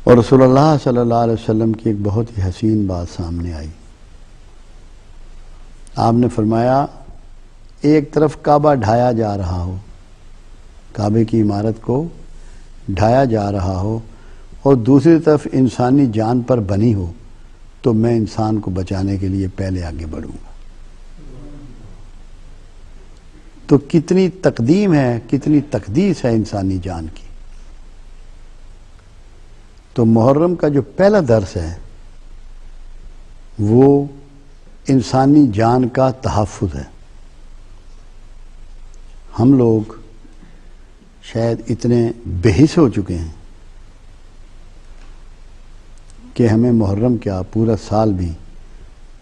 اور رسول اللہ صلی اللہ علیہ وسلم کی ایک بہت ہی حسین بات سامنے آئی. آپ نے فرمایا ایک طرف کعبہ ڈھایا جا رہا ہو، کعبے کی عمارت کو ڈھایا جا رہا ہو، اور دوسری طرف انسانی جان پر بنی ہو، تو میں انسان کو بچانے کے لیے پہلے آگے بڑھوں گا. تو کتنی تقدیم ہے، کتنی تقدیس ہے انسانی جان کی. تو محرم کا جو پہلا درس ہے وہ انسانی جان کا تحفظ ہے. ہم لوگ شاید اتنے بے حس ہو چکے ہیں کہ ہمیں محرم کیا پورا سال بھی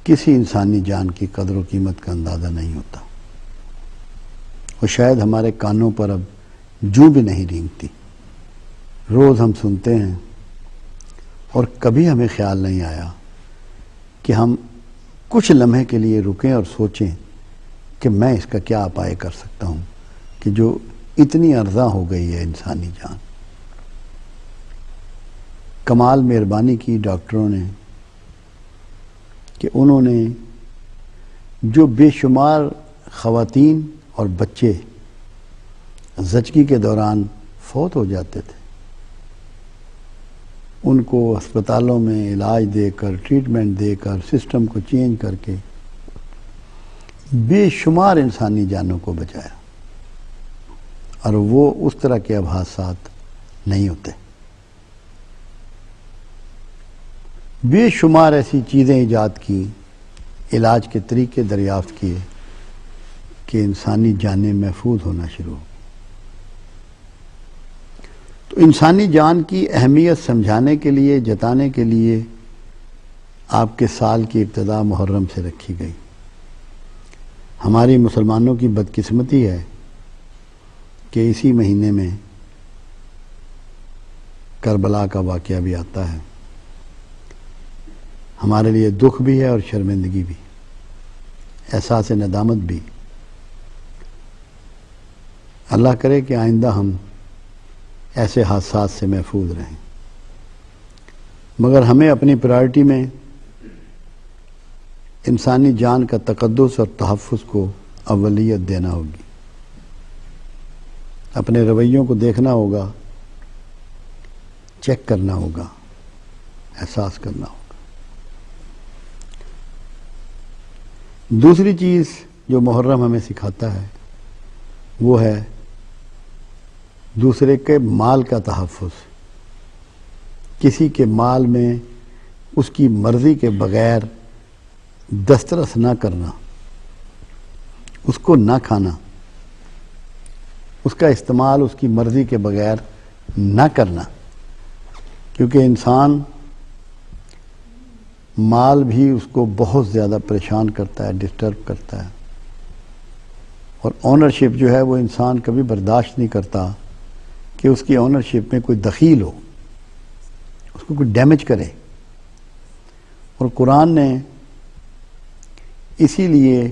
کسی انسانی جان کی قدر و قیمت کا اندازہ نہیں ہوتا، اور شاید ہمارے کانوں پر اب جوں بھی نہیں رینگتی. روز ہم سنتے ہیں اور کبھی ہمیں خیال نہیں آیا کہ ہم کچھ لمحے کے لیے رکیں اور سوچیں کہ میں اس کا کیا اپائے کر سکتا ہوں کہ جو اتنی ارزاں ہو گئی ہے انسانی جان. کمال مہربانی کی ڈاکٹروں نے کہ انہوں نے جو بے شمار خواتین اور بچے زچگی کے دوران فوت ہو جاتے تھے، ان کو ہسپتالوں میں علاج دے کر، ٹریٹمنٹ دے کر، سسٹم کو چینج کر کے بے شمار انسانی جانوں کو بچایا، اور وہ اس طرح کے اب حادثات نہیں ہوتے. بے شمار ایسی چیزیں ایجاد کی، علاج کے طریقے دریافت کیے کہ انسانی جانیں محفوظ ہونا شروع ہو. تو انسانی جان کی اہمیت سمجھانے کے لیے، جتانے کے لیے آپ کے سال کی ابتدا محرم سے رکھی گئی. ہماری مسلمانوں کی بدقسمتی ہے کہ اسی مہینے میں کربلا کا واقعہ بھی آتا ہے. ہمارے لیے دکھ بھی ہے اور شرمندگی بھی، احساس ندامت بھی. اللہ کرے کہ آئندہ ہم ایسے حادثات سے محفوظ رہیں، مگر ہمیں اپنی پرائرٹی میں انسانی جان کا تقدس اور تحفظ کو اولیت دینا ہوگی. اپنے رویوں کو دیکھنا ہوگا، چیک کرنا ہوگا، احساس کرنا ہوگا. دوسری چیز جو محرم ہمیں سکھاتا ہے وہ ہے دوسرے کے مال کا تحفظ. کسی کے مال میں اس کی مرضی کے بغیر دسترس نہ کرنا، اس کو نہ کھانا، اس کا استعمال اس کی مرضی کے بغیر نہ کرنا. کیونکہ انسان مال بھی اس کو بہت زیادہ پریشان کرتا ہے، ڈسٹرب کرتا ہے، اور اونرشپ جو ہے وہ انسان کبھی برداشت نہیں کرتا کہ اس کی اونرشپ میں کوئی دخیل ہو، اس کو کوئی ڈیمیج کرے. اور قرآن نے اسی لیے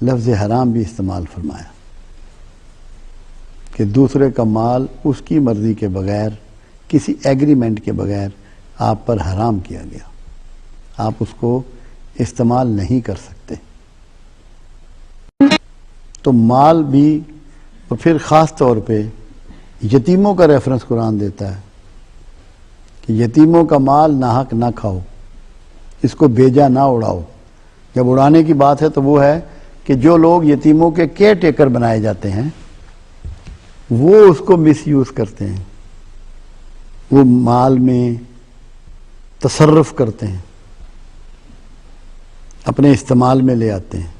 لفظ حرام بھی استعمال فرمایا کہ دوسرے کا مال اس کی مرضی کے بغیر، کسی ایگریمنٹ کے بغیر آپ پر حرام کیا گیا. آپ اس کو استعمال نہیں کر سکتے. تو مال بھی، اور پھر خاص طور پہ یتیموں کا ریفرنس قرآن دیتا ہے کہ یتیموں کا مال ناحق نہ کھاؤ، اس کو بیجا نہ اڑاؤ. جب اڑانے کی بات ہے تو وہ ہے کہ جو لوگ یتیموں کے کیئر ٹیکر بنائے جاتے ہیں وہ اس کو مس یوز کرتے ہیں، وہ مال میں تصرف کرتے ہیں، اپنے استعمال میں لے آتے ہیں.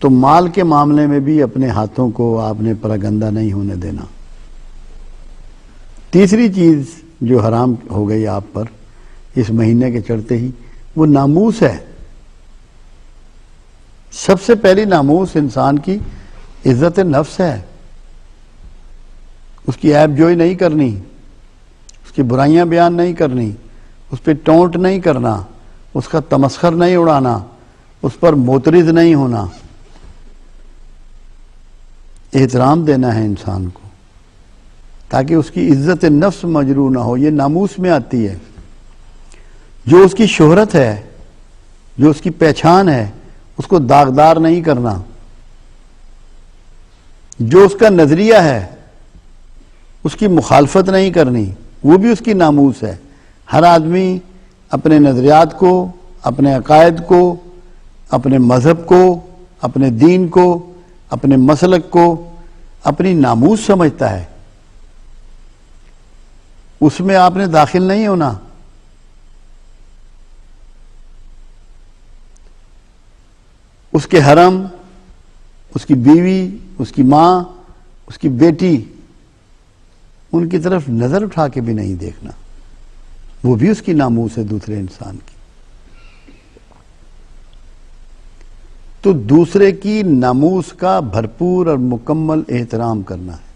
تو مال کے معاملے میں بھی اپنے ہاتھوں کو آپ نے پراگندہ نہیں ہونے دینا. تیسری چیز جو حرام ہو گئی آپ پر اس مہینے کے چڑھتے ہی، وہ ناموس ہے. سب سے پہلی ناموس انسان کی عزت نفس ہے. اس کی عیب جوئی نہیں کرنی، اس کی برائیاں بیان نہیں کرنی، اس پہ ٹونٹ نہیں کرنا، اس کا تمسخر نہیں اڑانا، اس پر معترض نہیں ہونا. احترام دینا ہے انسان کو، تاکہ اس کی عزت نفس مجروح نہ ہو. یہ ناموس میں آتی ہے. جو اس کی شہرت ہے، جو اس کی پہچان ہے، اس کو داغدار نہیں کرنا. جو اس کا نظریہ ہے اس کی مخالفت نہیں کرنی، وہ بھی اس کی ناموس ہے. ہر آدمی اپنے نظریات کو، اپنے عقائد کو، اپنے مذہب کو، اپنے دین کو، اپنے مسلک کو اپنی ناموس سمجھتا ہے. اس میں آپ نے داخل نہیں ہونا. اس کے حرم، اس کی بیوی، اس کی ماں، اس کی بیٹی، ان کی طرف نظر اٹھا کے بھی نہیں دیکھنا. وہ بھی اس کی ناموس ہے دوسرے انسان کی. تو دوسرے کی ناموس کا بھرپور اور مکمل احترام کرنا ہے.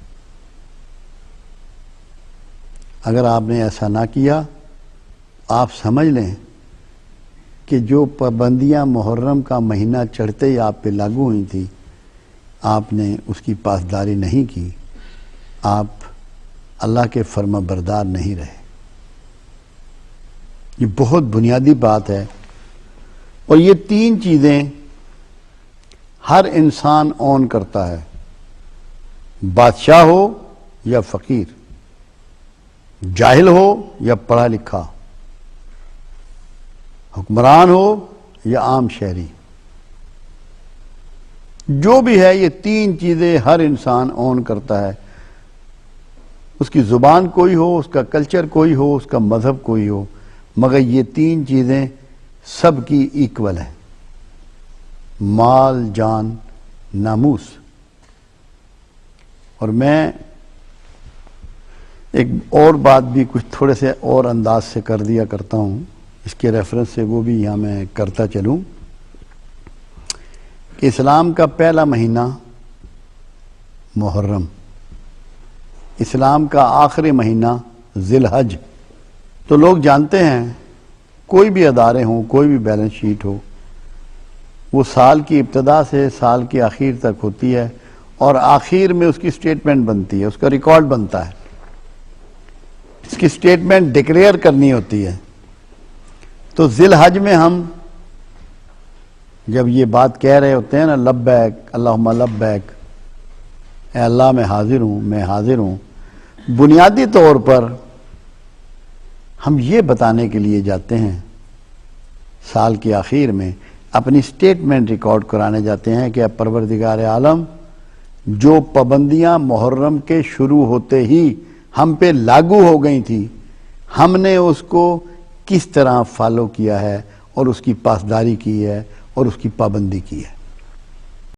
اگر آپ نے ایسا نہ کیا، آپ سمجھ لیں کہ جو پابندیاں محرم کا مہینہ چڑھتے ہی آپ پہ لاگو ہوئی تھی، آپ نے اس کی پاسداری نہیں کی، آپ اللہ کے فرما بردار نہیں رہے. یہ بہت بنیادی بات ہے. اور یہ تین چیزیں ہر انسان اون کرتا ہے، بادشاہ ہو یا فقیر، جاہل ہو یا پڑھا لکھا، حکمران ہو یا عام شہری. جو بھی ہے یہ تین چیزیں ہر انسان اون کرتا ہے. اس کی زبان کوئی ہو، اس کا کلچر کوئی ہو، اس کا مذہب کوئی ہو، مگر یہ تین چیزیں سب کی ایکول ہیں: مال، جان، ناموس. اور میں ایک اور بات بھی کچھ تھوڑے سے اور انداز سے کر دیا کرتا ہوں، اس کے ریفرنس سے وہ بھی یہاں میں کرتا چلوں کہ اسلام کا پہلا مہینہ محرم، اسلام کا آخری مہینہ ذی الحج. تو لوگ جانتے ہیں کوئی بھی ادارے ہوں، کوئی بھی بیلنس شیٹ ہو، وہ سال کی ابتدا سے سال کی آخر تک ہوتی ہے، اور آخر میں اس کی سٹیٹمنٹ بنتی ہے، اس کا ریکارڈ بنتا ہے. اس کی سٹیٹمنٹ ڈکلیئر کرنی ہوتی ہے. تو ذی الحج میں ہم جب یہ بات کہہ رہے ہوتے ہیں نا، لبیک اللہم لبیک، اے اللہ میں حاضر ہوں، میں حاضر ہوں، بنیادی طور پر ہم یہ بتانے کے لیے جاتے ہیں، سال کے آخر میں اپنی سٹیٹمنٹ ریکارڈ کرانے جاتے ہیں کہ اے پروردگار عالم، جو پابندیاں محرم کے شروع ہوتے ہی ہم پہ لاگو ہو گئی تھی، ہم نے اس کو کس طرح فالو کیا ہے اور اس کی پاسداری کی ہے اور اس کی پابندی کی ہے.